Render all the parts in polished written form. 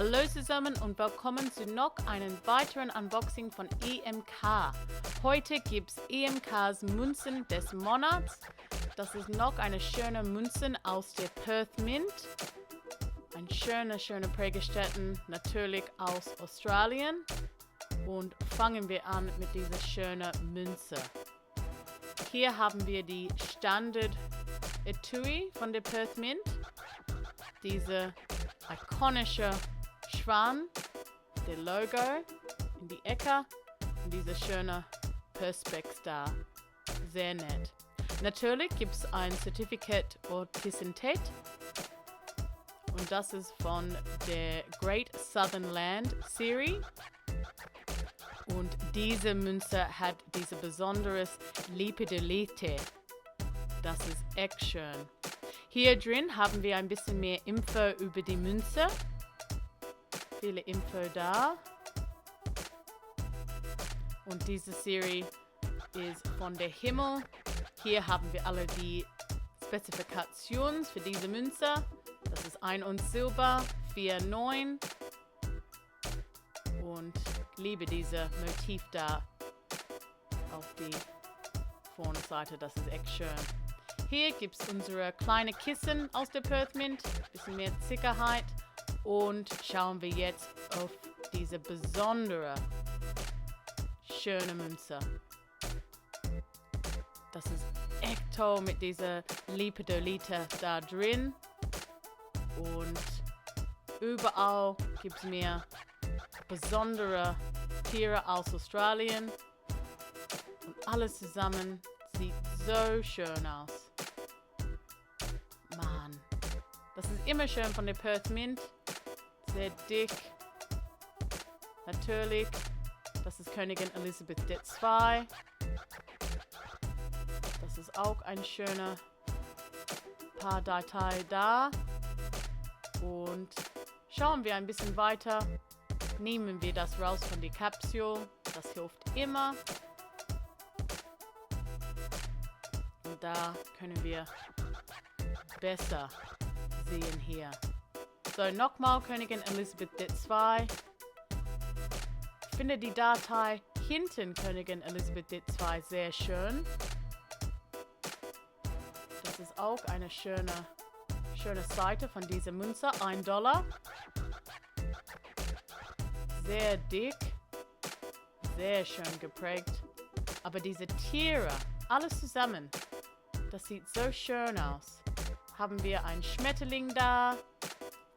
Hallo zusammen und willkommen zu noch einem weiteren Unboxing von EMK. Heute gibt es EMKs Münzen des Monats. Das ist noch eine schöne Münzen aus der Perth Mint. Ein schöne Prägestätten, natürlich aus Australien. Und fangen wir an mit dieser schönen Münze. Hier haben wir die Standard Etui von der Perth Mint. Diese ikonische Schwan, der Logo in die Ecke und diese schöne Perspex da. Sehr nett. Natürlich gibt es ein Certificate Authentizität und das ist von der Great Southern Land Series. Und diese Münze hat diese besonderes Lepidolith. Das ist echt schön. Hier drin haben wir ein bisschen mehr Info über die Münze. Viele Info da. Und diese Serie ist von der Himmel. Hier haben wir alle die Spezifikationen für diese Münze. Das ist 1 Unz Silber, 4,9. Und ich liebe dieses Motiv da auf die vorne Seite. Das ist echt schön. Hier gibt es unsere kleine Kissen aus der Perth Mint. Bisschen mehr Sicherheit. Und schauen wir jetzt auf diese besondere, schöne Münze. Das ist echt toll mit dieser Lepidolith da drin. Und überall gibt es mehr besondere Tiere aus Australien. Und alles zusammen sieht so schön aus. Mann, das ist immer schön von der Perth Mint. Sehr dick. Natürlich, das ist Königin Elisabeth II. Das ist auch ein schöner paar Details da. Und schauen wir ein bisschen weiter. Nehmen wir das raus von der Kapsel. Das hilft immer. Und da können wir besser sehen hier. So, nochmal Königin Elisabeth II. Ich finde die Datei hinten Königin Elisabeth II sehr schön. Das ist auch eine schöne Seite von dieser Münze. $1. Sehr dick. Sehr schön geprägt. Aber diese Tiere, alles zusammen, das sieht so schön aus. Haben wir einen Schmetterling da.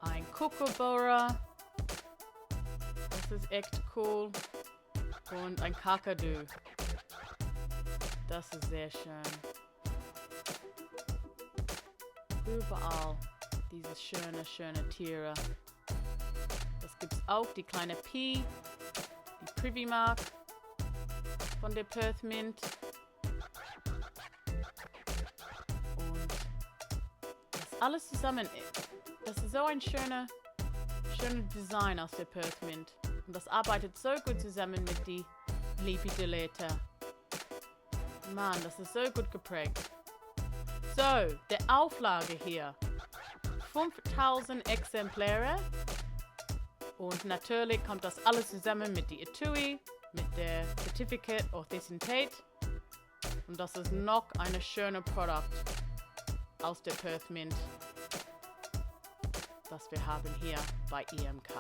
Ein Kookaburra. Das ist echt cool. Und ein Kakadu. Das ist sehr schön. Überall diese schöne Tiere. Das gibt es auch, die kleine Pi, die Privy Mark von der Perth Mint. Und das alles zusammen, das ist so ein schönes Design aus der Perth Mint. Und das arbeitet so gut zusammen mit die Lepidolith. Mann, das ist so gut geprägt. So, der Auflage hier. 5000 Exemplare. Und natürlich kommt das alles zusammen mit der Etui, mit der Certificate Authentizität. Und das ist noch eine schöne Produkt aus der Perth Mint, das wir haben hier bei EMK.